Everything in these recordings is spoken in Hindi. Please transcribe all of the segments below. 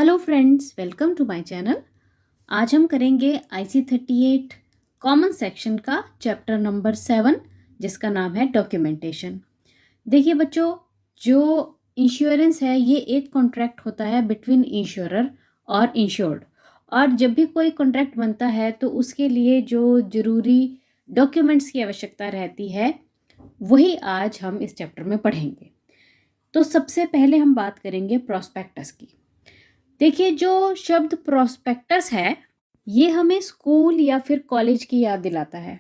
Hello friends, welcome to my channel. आज हम करेंगे IC 38 कॉमन सेक्शन का चैप्टर नंबर 7 जिसका नाम है डॉक्यूमेंटेशन। देखिए बच्चों, जो इंश्योरेंस है ये एक कॉन्ट्रैक्ट होता है बिटवीन इंश्योरर और इंश्योर्ड। और जब भी कोई कॉन्ट्रैक्ट बनता है तो उसके लिए जो ज़रूरी डॉक्यूमेंट्स की आवश्यकता रहती है वही आज हम इस चैप्टर में पढ़ेंगे। तो सबसे पहले हम बात करेंगे प्रॉस्पेक्टस की। देखिए, जो शब्द प्रोस्पेक्टस है ये हमें स्कूल या फिर कॉलेज की याद दिलाता है।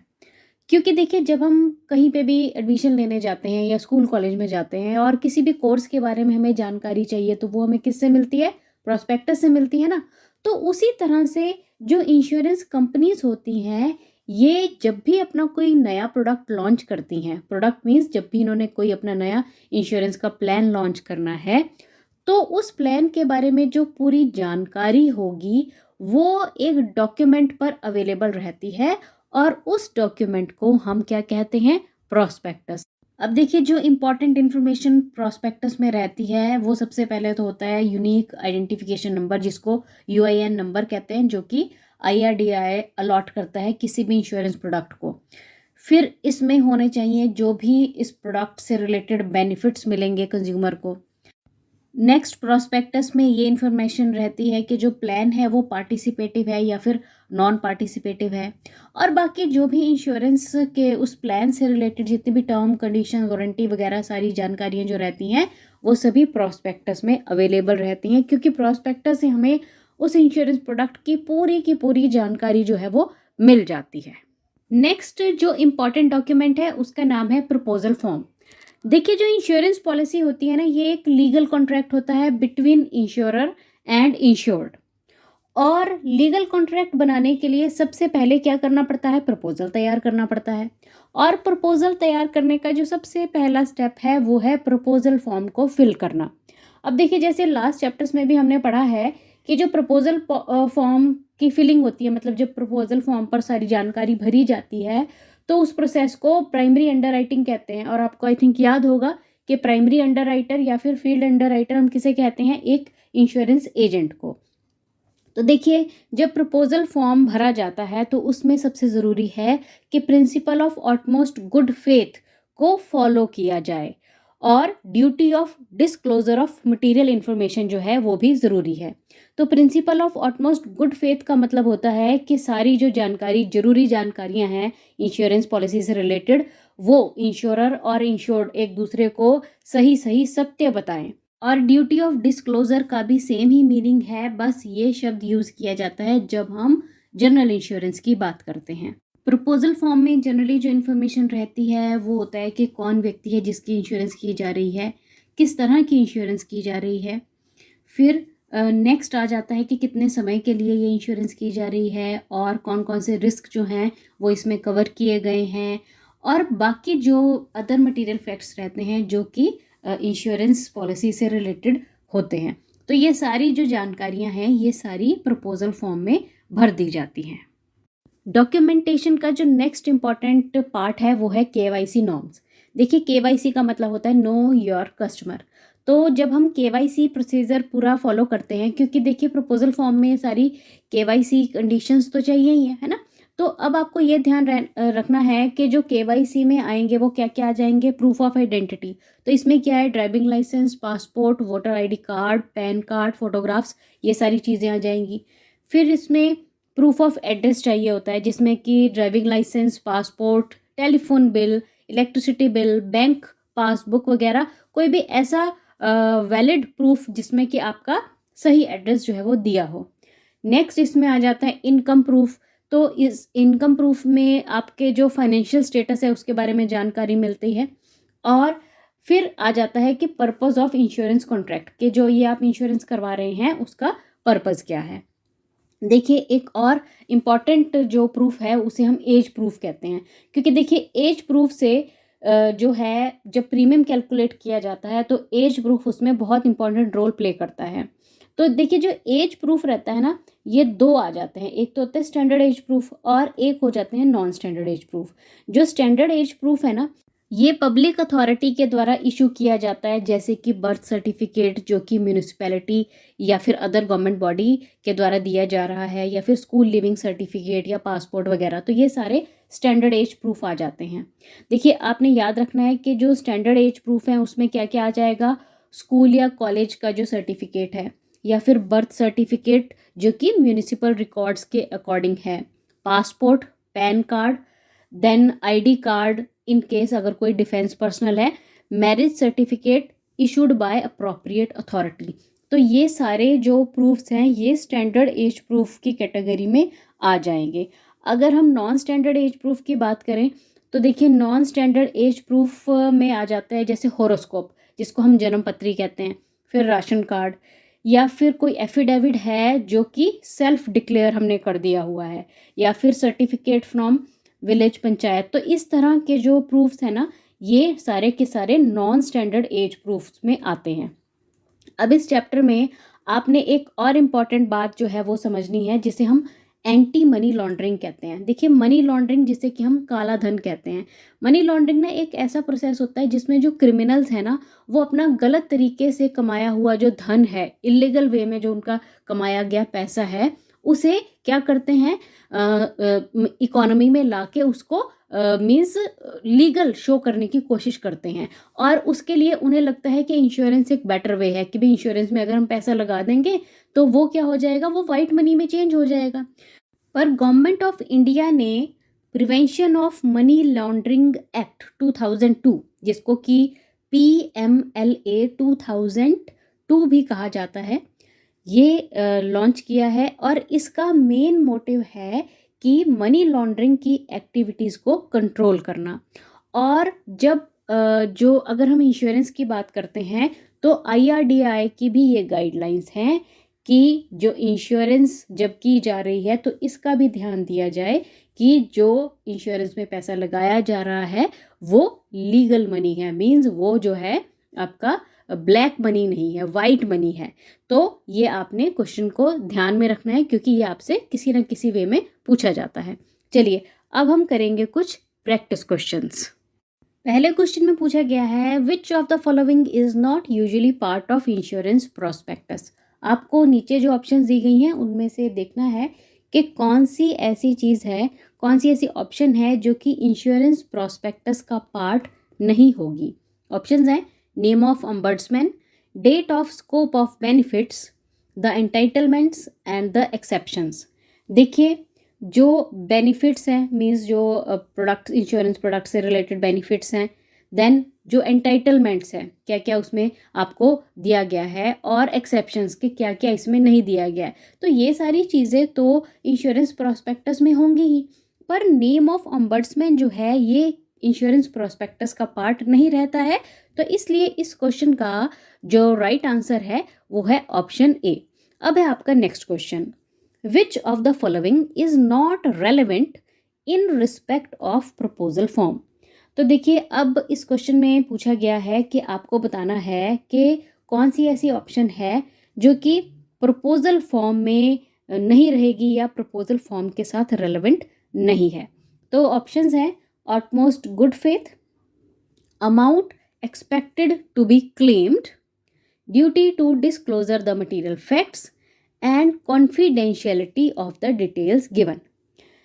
क्योंकि देखिए, जब हम कहीं पे भी एडमिशन लेने जाते हैं या स्कूल कॉलेज में जाते हैं और किसी भी कोर्स के बारे में हमें जानकारी चाहिए तो वो हमें किससे मिलती है? प्रोस्पेक्टस से मिलती है ना। तो उसी तरह से जो इंश्योरेंस कंपनीज होती हैं, ये जब भी अपना कोई नया प्रोडक्ट लॉन्च करती हैं, प्रोडक्ट मीन्स जब भी इन्होंने कोई अपना नया इंश्योरेंस का प्लान लॉन्च करना है, तो उस प्लान के बारे में जो पूरी जानकारी होगी वो एक डॉक्यूमेंट पर अवेलेबल रहती है और उस डॉक्यूमेंट को हम क्या कहते हैं? प्रोस्पेक्टस। अब देखिए, जो इम्पोर्टेंट इन्फॉर्मेशन प्रोस्पेक्टस में रहती है वो सबसे पहले तो होता है यूनिक आइडेंटिफिकेशन नंबर, जिसको UIN नंबर कहते हैं, जो कि IRDAI अलॉट करता है किसी भी इंश्योरेंस प्रोडक्ट को। फिर इसमें होने चाहिए जो भी इस प्रोडक्ट से रिलेटेड बेनिफिट्स मिलेंगे कंज्यूमर को। नेक्स्ट, प्रोस्पेक्टस में ये इन्फॉर्मेशन रहती है कि जो प्लान है वो पार्टिसिपेटिव है या फिर नॉन पार्टिसिपेटिव है। और बाकी जो भी इंश्योरेंस के उस प्लान से रिलेटेड जितनी भी टर्म कंडीशन वारंटी वगैरह सारी जानकारियाँ जो रहती हैं वो सभी प्रोस्पेक्टस में अवेलेबल रहती हैं, क्योंकि प्रोस्पेक्टस से हमें उस इंश्योरेंस प्रोडक्ट की पूरी जानकारी जो है वो मिल जाती है। नेक्स्ट जो इम्पॉर्टेंट डॉक्यूमेंट है उसका नाम है प्रपोजल फॉर्म। देखिए, जो इंश्योरेंस पॉलिसी होती है ना, ये एक लीगल कॉन्ट्रैक्ट होता है बिटवीन इंश्योरर एंड इंश्योर्ड। और लीगल कॉन्ट्रैक्ट बनाने के लिए सबसे पहले क्या करना पड़ता है? प्रपोजल तैयार करना पड़ता है। और प्रपोजल तैयार करने का जो सबसे पहला स्टेप है वो है प्रपोजल फॉर्म को फिल करना। अब देखिए, जैसे लास्ट चैप्टर्स में भी हमने पढ़ा है कि जो प्रपोजल फॉर्म की फिलिंग होती है, मतलब जब प्रपोजल फॉर्म पर सारी जानकारी भरी जाती है तो उस प्रोसेस को प्राइमरी अंडर राइटिंग कहते हैं। और आपको आई थिंक याद होगा कि प्राइमरी अंडर राइटर या फिर फील्ड अंडर राइटर हम किसे कहते हैं? एक इंश्योरेंस एजेंट को। तो देखिए, जब प्रपोजल फॉर्म भरा जाता है तो उसमें सबसे ज़रूरी है कि प्रिंसिपल ऑफ ऑटमोस्ट गुड फेथ को फॉलो किया जाए और duty of disclosure of material information जो है वो भी ज़रूरी है। तो प्रिंसिपल ऑफ ऑटमोस्ट गुड फेथ का मतलब होता है कि सारी जो जानकारी, जरूरी जानकारियां हैं इंश्योरेंस पॉलिसी से रिलेटेड, वो इंश्योरर और इंश्योर्ड एक दूसरे को सही सही सत्य बताएं। और ड्यूटी ऑफ डिस्क्लोजर का भी सेम ही मीनिंग है, बस ये शब्द यूज़ किया जाता है जब हम जनरल इंश्योरेंस की बात करते हैं। प्रपोजल फॉर्म में जनरली जो इन्फॉर्मेशन रहती है वो होता है कि कौन व्यक्ति है जिसकी इंश्योरेंस की जा रही है, किस तरह की इंश्योरेंस की जा रही है। फिर नेक्स्ट आ जाता है कि कितने समय के लिए ये इंश्योरेंस की जा रही है और कौन कौन से रिस्क जो हैं वो इसमें कवर किए गए हैं। और बाकी जो अदर मटेरियल फैक्ट्स रहते हैं जो कि इंश्योरेंस पॉलिसी से रिलेटेड होते हैं। तो ये सारी जो जानकारियां हैं ये सारी प्रपोजल फॉर्म में भर दी जाती हैं। डॉक्यूमेंटेशन का जो नेक्स्ट इम्पॉर्टेंट पार्ट है वो है KYC नॉर्म्स। देखिए, KYC का मतलब होता है नो योर कस्टमर। तो जब हम KYC प्रोसीजर पूरा फॉलो करते हैं, क्योंकि देखिए प्रपोजल फॉर्म में सारी KYC कंडीशंस तो चाहिए ही है ना। तो अब आपको ये ध्यान रखना है कि जो KYC में आएंगे वो क्या क्या आ जाएंगे? Proof of identity. तो इसमें क्या है? Driving licence, passport, voter ID card, pan card, photographs, ये सारी चीज़ें आ जाएंगी। फिर इसमें प्रूफ ऑफ एड्रेस चाहिए होता है, जिसमें कि driving licence, passport, telephone bill, electricity bill, bank passbook वगैरह, कोई भी ऐसा वैलिड प्रूफ जिसमें कि आपका सही एड्रेस जो है वो दिया हो। नेक्स्ट इसमें आ जाता है इनकम प्रूफ। तो इस इनकम प्रूफ में आपके जो फाइनेंशियल स्टेटस है उसके बारे में जानकारी मिलती है। और फिर आ जाता है कि पर्पस ऑफ इंश्योरेंस कॉन्ट्रैक्ट, कि जो ये आप इंश्योरेंस करवा रहे हैं उसका पर्पस क्या है। देखिए, एक और इम्पॉर्टेंट जो प्रूफ है उसे हम एज प्रूफ कहते हैं, क्योंकि देखिए एज प्रूफ से जो है जब प्रीमियम कैलकुलेट किया जाता है तो एज प्रूफ उसमें बहुत इंपॉर्टेंट रोल प्ले करता है। तो देखिए, जो एज प्रूफ रहता है ना, ये दो आ जाते हैं, एक तो होता है स्टैंडर्ड एज प्रूफ और एक हो जाते हैं नॉन स्टैंडर्ड एज प्रूफ। जो स्टैंडर्ड एज प्रूफ है ना, ये पब्लिक अथॉरिटी के द्वारा इशू किया जाता है, जैसे कि बर्थ सर्टिफिकेट जो कि म्यूनिसिपैलिटी या फिर अदर गवर्नमेंट बॉडी के द्वारा दिया जा रहा है, या फिर स्कूल लिविंग सर्टिफिकेट या पासपोर्ट वगैरह। तो ये सारे स्टैंडर्ड एज प्रूफ आ जाते हैं। देखिए, आपने याद रखना है कि जो स्टैंडर्ड एज प्रूफ है उसमें क्या क्या आ जाएगा। स्कूल या कॉलेज का जो सर्टिफिकेट है, या फिर बर्थ सर्टिफिकेट जो कि म्यूनिसिपल रिकॉर्ड्स के अकॉर्डिंग है, passport, pan card, then ID card in case अगर कोई डिफेंस पर्सनल है, marriage certificate issued by appropriate authority. तो ये सारे जो प्रूफ्स हैं ये स्टैंडर्ड एज प्रूफ की कैटेगरी में आ जाएंगे। अगर हम नॉन स्टैंडर्ड एज प्रूफ की बात करें तो देखिए, नॉन स्टैंडर्ड एज प्रूफ में आ जाता है जैसे होरोस्कोप, जिसको हम जन्म पत्री कहते हैं, फिर राशन कार्ड, या फिर कोई एफिडेविट है जो कि सेल्फ डिक्लेयर हमने कर दिया हुआ है, या फिर सर्टिफिकेट फ्रॉम विलेज पंचायत। तो इस तरह के जो प्रूफ्स हैं ना, ये सारे के सारे नॉन स्टैंडर्ड एज प्रूफ्स में आते हैं। अब इस चैप्टर में आपने एक और इम्पॉर्टेंट बात जो है वो समझनी है, जिसे हम एंटी मनी लॉन्ड्रिंग कहते हैं। देखिए, मनी लॉन्ड्रिंग जिसे कि हम काला धन कहते हैं, मनी लॉन्ड्रिंग ना एक ऐसा प्रोसेस होता है जिसमें जो क्रिमिनल्स हैं ना, वो अपना गलत तरीके से कमाया हुआ जो धन है, इलीगल वे में जो उनका कमाया गया पैसा है, उसे क्या करते हैं, इकोनॉमी में लाके उसको मीन्स लीगल शो करने की कोशिश करते हैं। और उसके लिए उन्हें लगता है कि इंश्योरेंस एक बेटर वे है, कि भाई इंश्योरेंस में अगर हम पैसा लगा देंगे तो वो क्या हो जाएगा, वो वाइट मनी में चेंज हो जाएगा। पर गवर्नमेंट ऑफ इंडिया ने prevention of money laundering act 2002, जिसको कि PMLA 2002 भी कहा जाता है, ये लॉन्च किया है। और इसका मेन मोटिव है कि मनी लॉन्ड्रिंग की एक्टिविटीज़ को कंट्रोल करना। और जब जो अगर हम इंश्योरेंस की बात करते हैं तो IRDAI की भी ये गाइडलाइंस हैं कि जो इंश्योरेंस जब की जा रही है तो इसका भी ध्यान दिया जाए कि जो इंश्योरेंस में पैसा लगाया जा रहा है वो लीगल मनी है, मीन्स वो जो है आपका ब्लैक मनी नहीं है, वाइट मनी है। तो ये आपने क्वेश्चन को ध्यान में रखना है, क्योंकि ये आपसे किसी न किसी वे में पूछा जाता है। चलिए, अब हम करेंगे कुछ प्रैक्टिस क्वेश्चंस। पहले क्वेश्चन में पूछा गया है, which of the following is not usually part of insurance prospectus. आपको नीचे जो ऑप्शंस दी गई हैं उनमें से देखना है कि कौन सी ऐसी चीज़ है, कौन सी ऐसी ऑप्शन है जो कि इंश्योरेंस प्रोस्पेक्टस का पार्ट नहीं होगी। ऑप्शंस हैं, name of ombudsman, date of scope of benefits, the entitlements and the exceptions. देखिए, जो बेनिफिट्स हैं मीन्स जो प्रोडक्ट, इंश्योरेंस प्रोडक्ट से रिलेटेड बेनिफिट्स हैं, देन जो एंटाइटलमेंट्स हैं, क्या क्या उसमें आपको दिया गया है, और एक्सेप्शंस के क्या क्या इसमें नहीं दिया गया है। तो ये सारी चीज़ें तो इंश्योरेंस प्रोस्पेक्टस में होंगी ही, पर नेम ऑफ अम्बर्ड्समैन जो है ये इंश्योरेंस प्रोस्पेक्टस का पार्ट नहीं रहता है। तो इसलिए इस क्वेश्चन का जो राइट आंसर है वो है ऑप्शन ए। अब है आपका next question, which of the following is not relevant in respect of proposal form. तो देखिए, अब इस क्वेश्चन में पूछा गया है कि आपको बताना है कि कौन सी ऐसी ऑप्शन है जो कि प्रपोजल फॉर्म में नहीं रहेगी या प्रपोजल फॉर्म के साथ रेलेवेंट नहीं है। तो ऑप्शंस हैं, utmost good faith, amount expected to be claimed, duty to disclosure the material facts and confidentiality of the details given।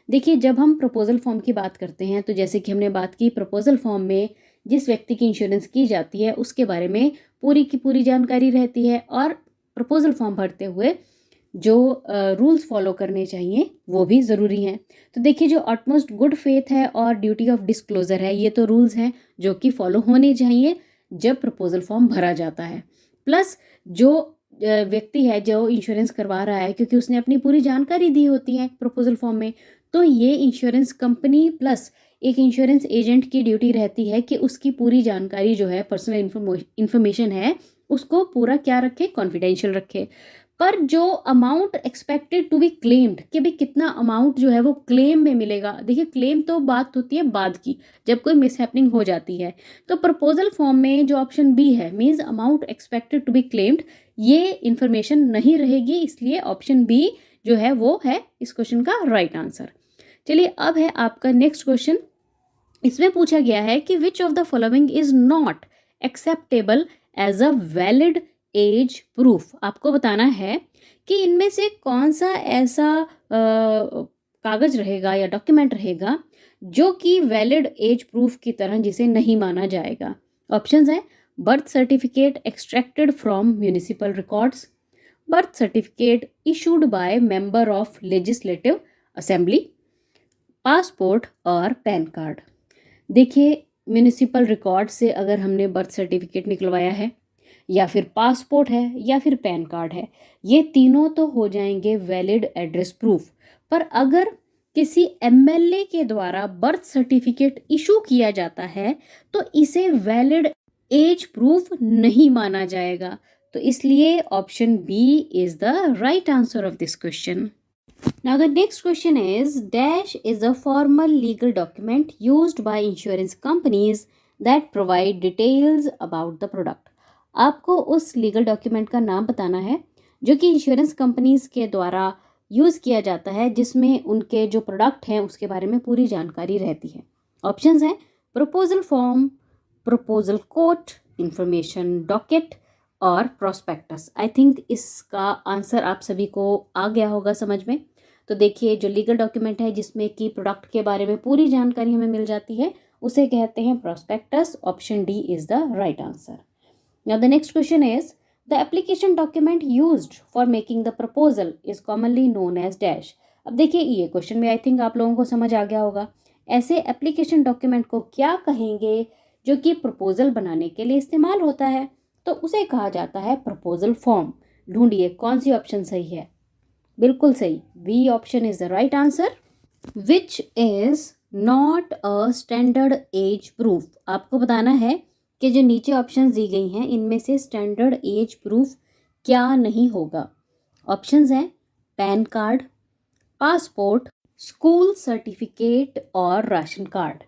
देखिए, जब हम प्रपोजल फॉर्म की बात करते हैं तो जैसे कि हमने बात की, प्रपोजल फॉर्म में जिस व्यक्ति की इंश्योरेंस की जाती है उसके बारे में पूरी की पूरी जानकारी रहती है, और प्रपोजल फॉर्म भरते हुए जो रूल्स फॉलो करने चाहिए वो भी ज़रूरी हैं। तो देखिए, जो ऑटमोस्ट गुड फेथ है और ड्यूटी ऑफ डिस्क्लोजर है, ये तो रूल्स हैं जो कि फॉलो होने चाहिए जब प्रपोजल फॉर्म भरा जाता है। प्लस जो व्यक्ति है जो इंश्योरेंस करवा रहा है, क्योंकि उसने अपनी पूरी जानकारी दी होती है प्रपोजल फॉर्म में, तो ये इंश्योरेंस कंपनी प्लस एक इंश्योरेंस एजेंट की ड्यूटी रहती है कि उसकी पूरी जानकारी जो है, पर्सनल इन्फॉर्मेशन है, उसको पूरा क्या रखे, कॉन्फिडेंशियल रखे। पर जो amount expected to be claimed, कि भाई कितना अमाउंट जो है वो क्लेम में मिलेगा। देखिए, क्लेम तो बात होती है बाद की, जब कोई मिसहैपनिंग हो जाती है। तो प्रपोजल फॉर्म में जो ऑप्शन बी है, means amount expected to be claimed, ये इन्फॉर्मेशन नहीं रहेगी, इसलिए ऑप्शन बी जो है वो है इस क्वेश्चन का राइट आंसर। चलिए, अब है आपका नेक्स्ट क्वेश्चन। इसमें पूछा गया है कि which of the following is not acceptable as a valid age proof. आपको बताना है कि इनमें से कौन सा ऐसा कागज रहेगा या डॉक्यूमेंट रहेगा जो कि वैलिड एज प्रूफ की तरह जिसे नहीं माना जाएगा। ऑप्शंस हैं birth certificate extracted from municipal records, birth certificate issued by member of legislative assembly, passport और पैन कार्ड। देखिए, म्यूनिसिपल रिकॉर्ड से अगर हमने बर्थ सर्टिफिकेट निकलवाया है या फिर पासपोर्ट है या फिर पैन कार्ड है, ये तीनों तो हो जाएंगे वैलिड एड्रेस प्रूफ। पर अगर किसी एमएलए के द्वारा बर्थ सर्टिफिकेट इशू किया जाता है तो इसे वैलिड एज प्रूफ नहीं माना जाएगा। तो इसलिए option B is the right answer of this question. Now the next question is dash is a formal legal document used by insurance companies that provide details about the product. आपको उस लीगल डॉक्यूमेंट का नाम बताना है जो कि इंश्योरेंस कंपनीज के द्वारा यूज़ किया जाता है, जिसमें उनके जो प्रोडक्ट हैं उसके बारे में पूरी जानकारी रहती है। ऑप्शंस हैं proposal form, proposal quote, information docket और प्रोस्पेक्टस। आई थिंक इसका आंसर आप सभी को आ गया होगा समझ में। तो देखिए, जो लीगल डॉक्यूमेंट है जिसमें कि प्रोडक्ट के बारे में पूरी जानकारी हमें मिल जाती है उसे कहते हैं prospectus. Option D is the right answer. Now the next question is the application document used for making the proposal is commonly known as dash. अब देखिए, ये क्वेश्चन में आई थिंक आप लोगों को समझ आ गया होगा। ऐसे एप्लीकेशन डॉक्यूमेंट को क्या कहेंगे जो कि प्रपोजल बनाने के लिए इस्तेमाल होता है? तो उसे कहा जाता है प्रपोजल फॉर्म। ढूंढिए कौन सी ऑप्शन सही है। बिल्कुल सही, B option is the right answer. Which is not a standard age proof. आपको बताना है कि जो नीचे ऑप्शन दी गई हैं इनमें से स्टैंडर्ड एज प्रूफ क्या नहीं होगा। ऑप्शंस हैं pan card, passport, school certificate और राशन कार्ड।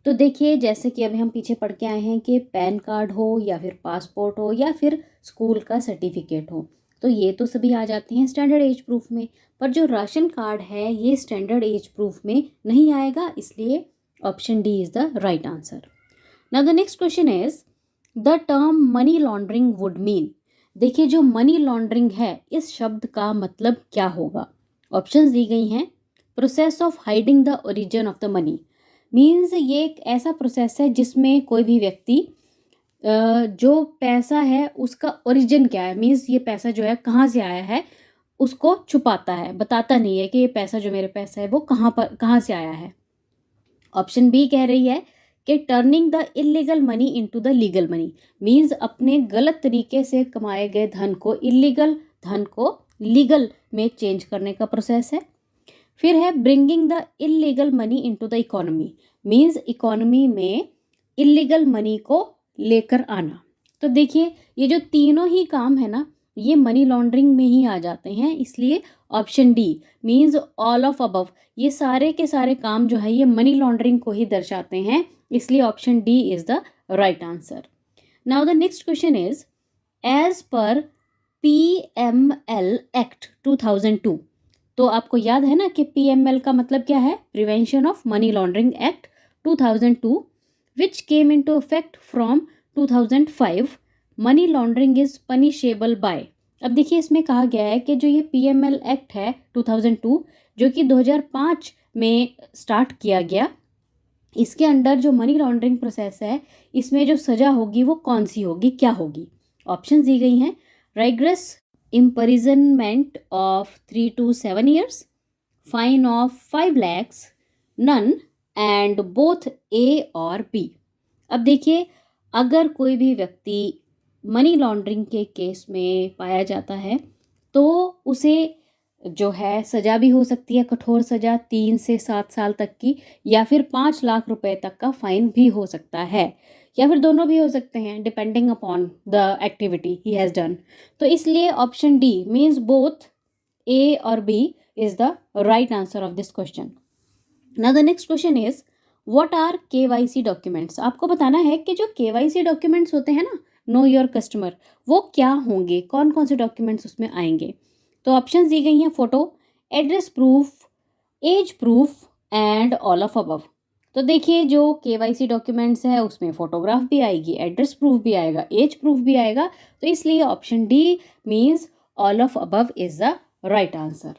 तो देखिए, जैसे कि अभी हम पीछे पढ़ के आए हैं कि पैन कार्ड हो या फिर पासपोर्ट हो या फिर स्कूल का सर्टिफिकेट हो, तो ये तो सभी आ जाते हैं स्टैंडर्ड एज प्रूफ में। पर जो राशन कार्ड है ये स्टैंडर्ड एज प्रूफ में नहीं आएगा, इसलिए option D is the right answer. Now the next question is the term money laundering would mean. देखिए, जो मनी लॉन्ड्रिंग है इस शब्द का मतलब क्या होगा। ऑप्शंस दी गई हैं process of hiding the origin of the money. Means ये एक ऐसा प्रोसेस है जिसमें कोई भी व्यक्ति जो पैसा है उसका ओरिजिन क्या है, मीन्स ये पैसा जो है कहाँ से आया है उसको छुपाता है, बताता नहीं है कि ये पैसा जो मेरे पैसा है वो कहाँ से आया है। ऑप्शन बी कह रही है कि turning the illegal money into the legal money. Means अपने गलत तरीके से कमाए गए धन को, इलीगल धन को लीगल में चेंज करने का प्रोसेस है। फिर है bringing the illegal money into the economy. Means economy में इलीगल मनी को लेकर आना। तो देखिए, ये जो तीनों ही काम है ना ये मनी लॉन्ड्रिंग में ही आ जाते हैं, इसलिए option D means all of above, ये सारे के सारे काम जो है ये मनी लॉन्ड्रिंग को ही दर्शाते हैं, इसलिए option D is the right answer. Now the next question is as per PML act 2002। तो आपको याद है ना कि PML का मतलब क्या है, prevention of money laundering act 2002 which came into effect from 2005। Money laundering is punishable by. अब देखिए, इसमें कहा गया है कि जो ये PML एक्ट है 2002 जो कि 2005 में स्टार्ट किया गया, इसके अंडर जो मनी लॉन्ड्रिंग प्रोसेस है इसमें जो सज़ा होगी वो कौन सी होगी, क्या होगी। ऑप्शन दी गई हैं राइग्रेस imprisonment of 3 to 7 years, fine of 5 lakhs, none and both A और B। अब देखिए, अगर कोई भी व्यक्ति मनी लॉन्ड्रिंग के केस में पाया जाता है तो उसे जो है सज़ा भी हो सकती है, कठोर सज़ा 3 से 7 साल तक की, या फिर 5 लाख रुपए तक का फाइन भी हो सकता है, या फिर दोनों भी हो सकते हैं depending upon the activity he has done. तो इसलिए option D means both A और B is the right answer of this question. Now the next question is what are KYC documents. आपको बताना है कि जो KYC डॉक्यूमेंट्स होते हैं ना, नो योर कस्टमर, वो क्या होंगे, कौन कौन से डॉक्यूमेंट्स उसमें आएंगे। तो ऑप्शन दी गई हैं photo, address proof, age proof and all of above. तो देखिए जो केवाईसी डॉक्यूमेंट्स है उसमें फोटोग्राफ भी आएगी, एड्रेस प्रूफ भी आएगा, एज प्रूफ भी आएगा। तो इसलिए option D means all of above is the right answer.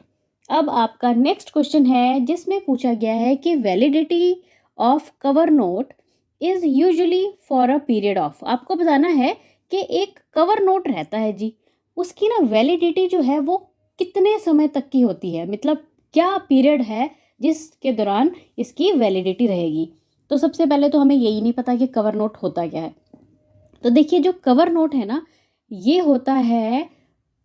अब आपका नेक्स्ट क्वेश्चन है जिसमें पूछा गया है कि validity of cover note is usually for a period of. आपको बताना है कि एक कवर नोट रहता है जी, उसकी ना वैलिडिटी जो है वो कितने समय तक की होती है, मतलब क्या पीरियड है जिसके दौरान इसकी वैलिडिटी रहेगी। तो सबसे पहले तो हमें यही नहीं पता कि कवर नोट होता क्या है। तो देखिए जो कवर नोट है ना, ये होता है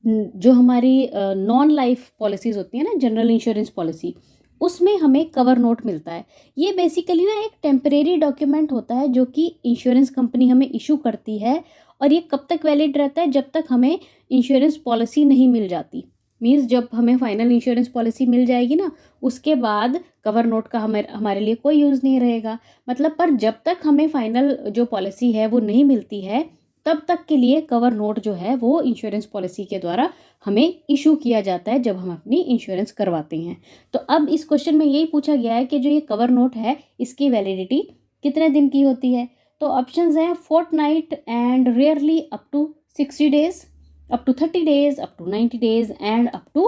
जो हमारी नॉन लाइफ पॉलिसीज़ होती है ना, जनरल इंश्योरेंस पॉलिसी, उसमें हमें कवर नोट मिलता है। ये बेसिकली ना एक टेम्परेरी डॉक्यूमेंट होता है जो कि इंश्योरेंस कंपनी हमें इशू करती है, और ये कब तक वैलिड रहता है, जब तक हमें इंश्योरेंस पॉलिसी नहीं मिल जाती। मीन्स जब हमें फाइनल इंश्योरेंस पॉलिसी मिल जाएगी ना, उसके बाद कवर नोट का हमारे लिए कोई यूज़ नहीं रहेगा। मतलब पर जब तक हमें फाइनल जो पॉलिसी है वो नहीं मिलती है, तब तक के लिए कवर नोट जो है वो इंश्योरेंस पॉलिसी के द्वारा हमें इशू किया जाता है जब हम अपनी इंश्योरेंस करवाते हैं। तो अब इस क्वेश्चन में यही पूछा गया है कि जो ये कवर नोट है इसकी वैलिडिटी कितने दिन की होती है। तो ऑप्शंस हैं fortnight and rarely up to 60 days, up to 30 days, up to 90 days and up to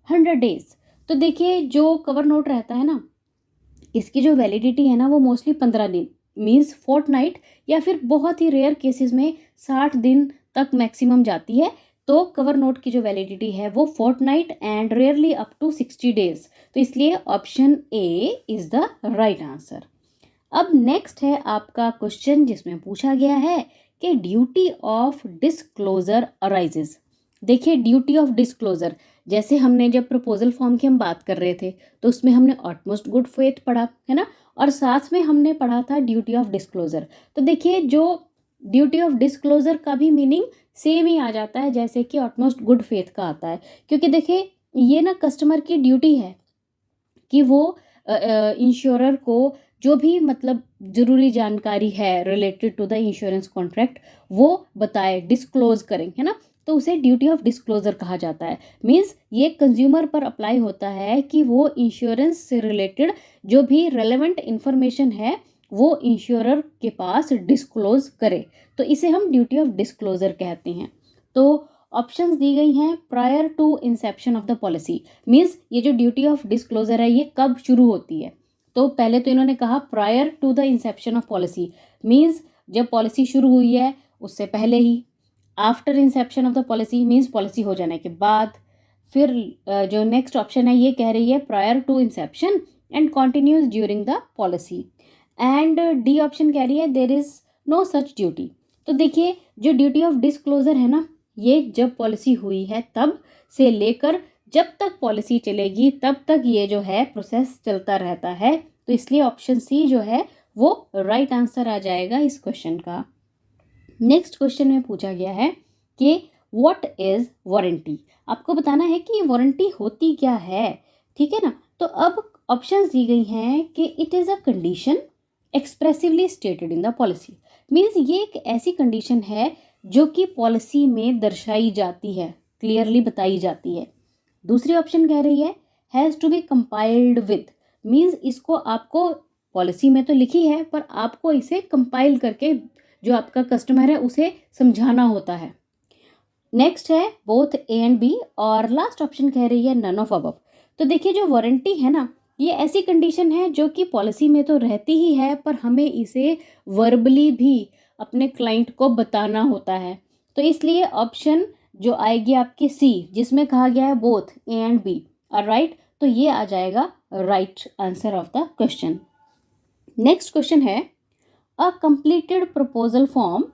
100 days. तो देखिए जो कवर नोट रहता है ना, इसकी जो वैलिडिटी है ना वो मोस्टली 15 दिन मीन्स फोर्टनाइट, या फिर बहुत ही रेयर केसेस में 60 दिन तक मैक्सिमम जाती है। तो कवर नोट की जो वैलिडिटी है वो fortnight and rarely up to 60 days. तो इसलिए option A is the right answer. अब नेक्स्ट है आपका क्वेश्चन जिसमें पूछा गया है कि ड्यूटी ऑफ डिस्क्लोजर अराइजेज। देखिए ड्यूटी ऑफ डिस्क्लोजर, जैसे हमने जब प्रपोजल फॉर्म की हम बात कर रहे थे तो उसमें हमने ऑटमोस्ट गुड फेथ पढ़ा है ना, और साथ में हमने पढ़ा था ड्यूटी ऑफ डिस्क्लोजर। तो देखिए जो ड्यूटी ऑफ डिस्क्लोजर का भी मीनिंग सेम ही आ जाता है जैसे कि ऑटमोस्ट गुड फेथ का आता है, क्योंकि देखिए ये ना कस्टमर की ड्यूटी है कि वो इंश्योरर को जो भी मतलब ज़रूरी जानकारी है related to the insurance contract वो बताए, डिस्क्लोज करें, है ना। तो उसे ड्यूटी ऑफ डिस्क्लोजर कहा जाता है। मीन्स ये कंज्यूमर पर अप्लाई होता है कि वो इंश्योरेंस से रिलेटेड जो भी रेलेवेंट इंफॉर्मेशन है वो इंश्योरर के पास डिस्क्लोज करे। तो इसे हम ड्यूटी ऑफ डिस्क्लोजर कहते हैं। तो ऑप्शंस दी गई हैं prior to inception of the policy. Means ये जो ड्यूटी ऑफ डिस्क्लोजर है ये कब शुरू होती है। तो पहले तो इन्होंने कहा prior to the inception of policy, means जब पॉलिसी शुरू हुई है उससे पहले ही। After inception of the policy means policy हो जाने के बाद। फिर जो नेक्स्ट ऑप्शन है ये कह रही है prior to inception and continues during the policy. And D option कह रही है there is no such duty. तो देखिए जो ड्यूटी ऑफ डिस्क्लोजर है ना, ये जब पॉलिसी हुई है तब से लेकर जब तक पॉलिसी चलेगी तब तक ये जो है प्रोसेस चलता रहता है। तो इसलिए ऑप्शन सी जो है वो राइट आंसर आ जाएगा इस क्वेश्चन का। नेक्स्ट क्वेश्चन में पूछा गया है कि व्हाट इज वारंटी। आपको बताना है कि वारंटी होती क्या है, ठीक है ना। तो अब ऑप्शंस दी गई हैं कि it is a condition expressively stated in the policy. Means ये एक ऐसी कंडीशन है जो कि पॉलिसी में दर्शाई जाती है, क्लियरली बताई जाती है। दूसरी ऑप्शन कह रही है has to be compiled with. Means इसको आपको पॉलिसी में तो लिखी है पर आपको इसे कंपाइल करके जो आपका कस्टमर है उसे समझाना होता है। नेक्स्ट है बोथ ए एंड बी, और लास्ट ऑप्शन कह रही है नन ऑफ अबव। तो देखिए जो वारंटी है ना, ये ऐसी कंडीशन है जो कि पॉलिसी में तो रहती ही है पर हमें इसे वर्बली भी अपने क्लाइंट को बताना होता है। तो इसलिए ऑप्शन जो आएगी आपकी सी जिसमें कहा गया है both A and B are right, तो ये आ जाएगा right answer of the question. Next question है a completed proposal form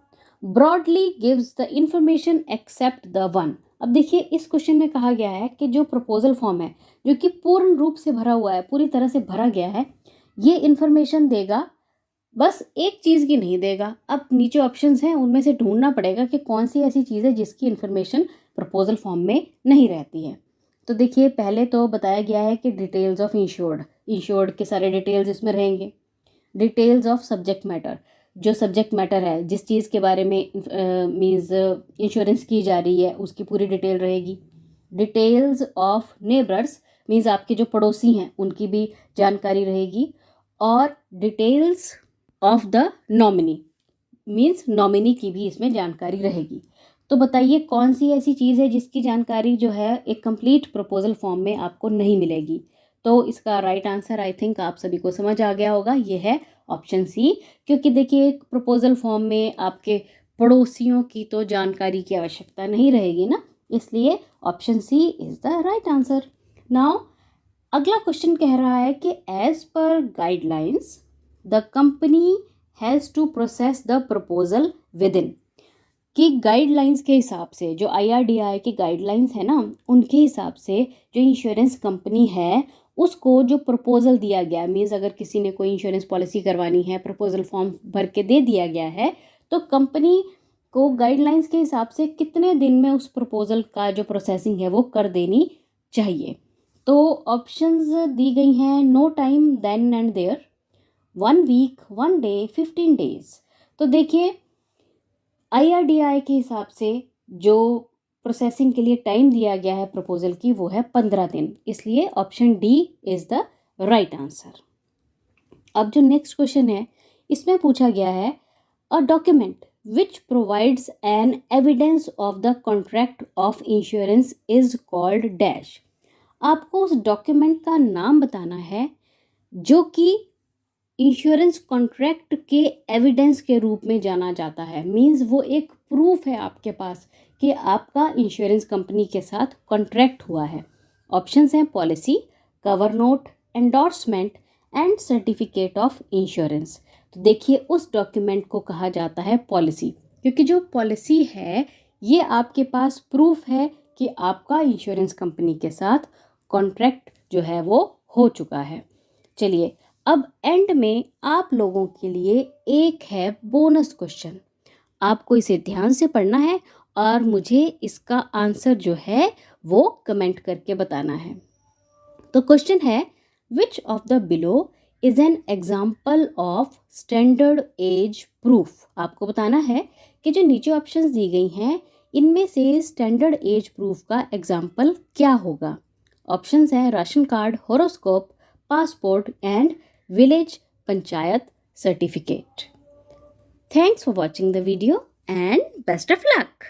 broadly gives the information except the one. अब देखिए इस क्वेश्चन में कहा गया है कि जो प्रपोजल फॉर्म है जो कि पूर्ण रूप से भरा हुआ है, पूरी तरह से भरा गया है, ये इंफॉर्मेशन देगा, बस एक चीज़ की नहीं देगा। अब नीचे ऑप्शंस हैं उनमें से ढूंढना पड़ेगा कि कौन सी ऐसी चीज़ है जिसकी इन्फॉर्मेशन प्रपोजल फॉर्म में नहीं रहती है। तो देखिए पहले तो बताया गया है कि डिटेल्स ऑफ इंश्योर्ड के सारे डिटेल्स इसमें रहेंगे। डिटेल्स ऑफ सब्जेक्ट मैटर, जो सब्जेक्ट मैटर है जिस चीज़ के बारे में मीन्स इंश्योरेंस की जा रही है उसकी पूरी डिटेल रहेगी। डिटेल्स ऑफ नेबर्स मीन्स आपके जो पड़ोसी हैं उनकी भी जानकारी रहेगी। और details of the nominee, means nominee की भी इसमें जानकारी रहेगी। तो बताइए कौन सी ऐसी चीज़ है जिसकी जानकारी जो है एक कंप्लीट प्रपोजल फॉर्म में आपको नहीं मिलेगी। तो इसका राइट आंसर आई थिंक आप सभी को समझ आ गया होगा, ये है ऑप्शन सी। क्योंकि देखिए एक प्रपोजल फॉर्म में आपके पड़ोसियों की तो जानकारी की आवश्यकता नहीं रहेगी ना, इसलिए option C is the right answer. Now अगला क्वेश्चन कह रहा है कि as per guidelines the company has to process the proposal within, कि गाइडलाइंस के हिसाब से, जो IRDAI की गाइडलाइंस है ना, उनके हिसाब से जो इंश्योरेंस कंपनी है उसको जो प्रपोजल दिया गया, मीन्स अगर किसी ने कोई इंश्योरेंस पॉलिसी करवानी है, प्रपोजल फॉर्म भर के दे दिया गया है, तो कंपनी को गाइडलाइंस के हिसाब से कितने दिन में उस प्रपोजल का जो प्रोसेसिंग है वो कर देनी चाहिए। तो ऑप्शंस दी गई हैं, no time then and there, 1 week, 1 day, 15 days. तो देखिए IRDAI के हिसाब से जो प्रोसेसिंग के लिए टाइम दिया गया है प्रपोजल की वो है 15 दिन, इसलिए option D is the right answer. अब जो नेक्स्ट क्वेश्चन है इसमें पूछा गया है a document which provides an evidence of the contract of insurance is called dash. आपको उस डॉक्यूमेंट का नाम बताना है जो कि इंश्योरेंस कॉन्ट्रैक्ट के एविडेंस के रूप में जाना जाता है, मींस वो एक प्रूफ है आपके पास कि आपका इंश्योरेंस कंपनी के साथ कॉन्ट्रैक्ट हुआ है। ऑप्शंस हैं policy, cover note, endorsement and certificate of insurance. तो देखिए उस डॉक्यूमेंट को कहा जाता है पॉलिसी, क्योंकि जो पॉलिसी है ये आपके पास प्रूफ है कि आपका इंश्योरेंस कंपनी के साथ कॉन्ट्रैक्ट जो है वो हो चुका है। चलिए अब एंड में आप लोगों के लिए एक है बोनस क्वेश्चन, आपको इसे ध्यान से पढ़ना है और मुझे इसका आंसर जो है वो कमेंट करके बताना है। तो क्वेश्चन है which of the below is an example of standard age proof. आपको बताना है कि जो नीचे ऑप्शंस दी गई हैं इनमें से स्टैंडर्ड एज प्रूफ का एग्जाम्पल क्या होगा। ऑप्शंस हैं ration card, horoscope, passport and village panchayat certificate. Thanks for watching the video and best of luck.